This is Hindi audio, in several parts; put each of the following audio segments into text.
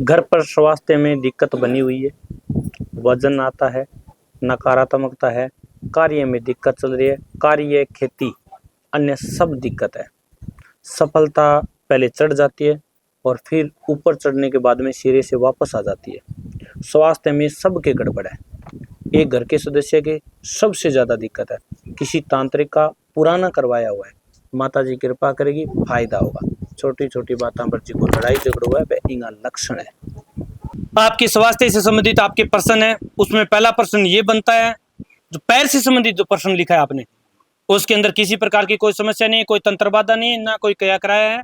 घर पर स्वास्थ्य में दिक्कत बनी हुई है, वजन आता है, नकारात्मकता है, कार्य में दिक्कत चल रही है, कार्य, खेती, अन्य सब दिक्कत है। सफलता पहले चढ़ जाती है और फिर ऊपर चढ़ने के बाद में सिरे से वापस आ जाती है। स्वास्थ्य में सबके गड़बड़ है। एक घर के सदस्य के सबसे ज़्यादा दिक्कत है, किसी तांत्रिक का पुराना करवाया हुआ है। माता जी कृपा करेगी, फायदा होगा। छोटी छोटी बातों पर जी को लड़ाई झगड़ो है, वह इनका लक्षण है। आपके स्वास्थ्य से संबंधित आपके प्रश्न है, उसमें पहला प्रश्न ये बनता है, जो पैर से संबंधित जो प्रश्न लिखा है आपने, उसके अंदर किसी प्रकार की कोई समस्या नहीं, कोई तंत्र बाधा नहीं, ना कोई क्या कराया है।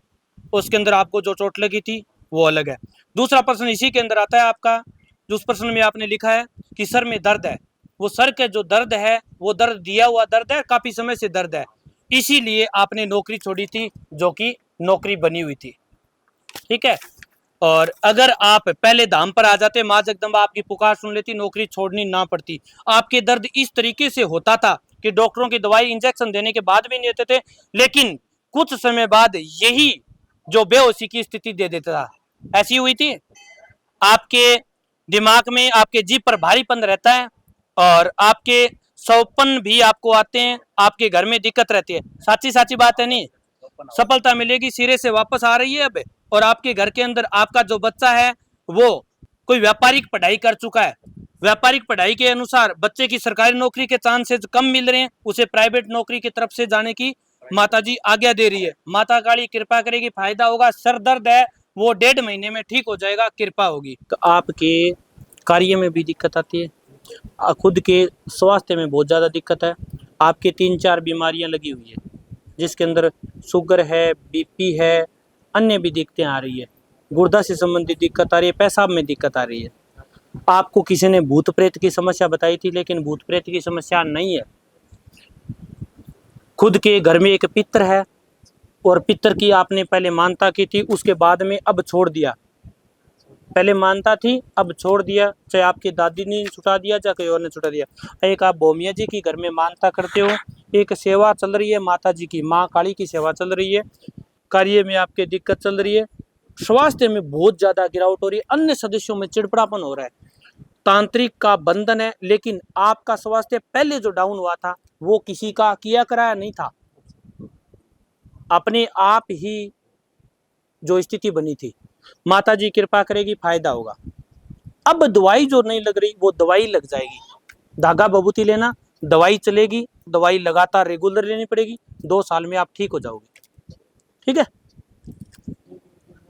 उसके अंदर आपको जो चोट लगी थी वो अलग है। दूसरा प्रश्न इसी के अंदर आता है आपका, जो उस प्रश्न में आपने लिखा है कि सर में दर्द है। वो सर का जो दर्द है वो दर्द दिया हुआ दर्द है, काफी समय से दर्द है, इसीलिए आपने नौकरी छोड़ी थी, जो कि नौकरी बनी हुई थी। ठीक है, और अगर आप पहले धाम पर आ जाते, माँ जगदम्बा आपकी पुकार सुन लेती, नौकरी छोड़नी ना पड़ती। आपके दर्द इस तरीके से होता था कि डॉक्टरों की दवाई इंजेक्शन देने के बाद भी नहीं देते थे, लेकिन कुछ समय बाद यही जो बेहोशी की स्थिति दे देता था। ऐसी हुई थी, आपके दिमाग में, आपके जीभ पर भारीपन रहता है और आपके सौपन भी आपको आते हैं, आपके घर में दिक्कत रहती है। साची साची बात है नहीं? सफलता मिलेगी, सिरे से वापस आ रही है अब। और आपके घर के अंदर आपका जो बच्चा है वो कोई व्यापारिक पढ़ाई कर चुका है। व्यापारिक पढ़ाई के अनुसार बच्चे की सरकारी नौकरी के चांसेस कम मिल रहे हैं, उसे प्राइवेट नौकरी की तरफ से जाने की माता जी आज्ञा दे रही है। माता काली कृपा करेगी, फायदा होगा। सर दर्द है वो 1.5 महीने में ठीक हो जाएगा, कृपा होगी। तो आपके कार्य में भी दिक्कत आती है, खुद के स्वास्थ्य में बहुत ज़्यादा दिक्कत है। आपके 3-4 बीमारियां लगी हुई है, जिसके अंदर शुगर है, बीपी है, अन्य भी दिक्कतें आ रही है। गुर्दा से संबंधित दिक्कत आ रही है, पेशाब में दिक्कत आ रही है। आपको किसी ने भूत प्रेत की समस्या बताई थी, लेकिन भूत प्रेत की समस्या नहीं है। खुद के घर में एक पितर है और पितर की आपने पहले मानता की थी, उसके बाद में अब छोड़ दिया। पहले मानता थी, अब छोड़ दिया, चाहे आपकी दादी ने छुटा दिया, चाहे कोई और ने छुटा दिया। एक आप भोमिया जी की घर में मानता करते हो, एक सेवा चल रही है माता जी की, माँ काली की सेवा चल रही है, कार्य में आपके दिक्कत चल रही है, स्वास्थ्य में बहुत ज्यादा गिरावट हो रही है, अन्य सदस्यों में चिड़चिड़ापन हो रहा है, तांत्रिक का बंधन है। लेकिन आपका स्वास्थ्य पहले जो डाउन हुआ था वो किसी का किया कराया नहीं था, अपने आप ही जो स्थिति बनी थी। माता जी कृपा करेगी, फायदा होगा। अब दवाई जो नहीं लग रही वो दवाई लग जाएगी। धागा बबूती लेना, दवाई चलेगी, दवाई लगातार रेगुलर लेनी पड़ेगी, 2 साल में आप ठीक हो जाओगे। ठीक है।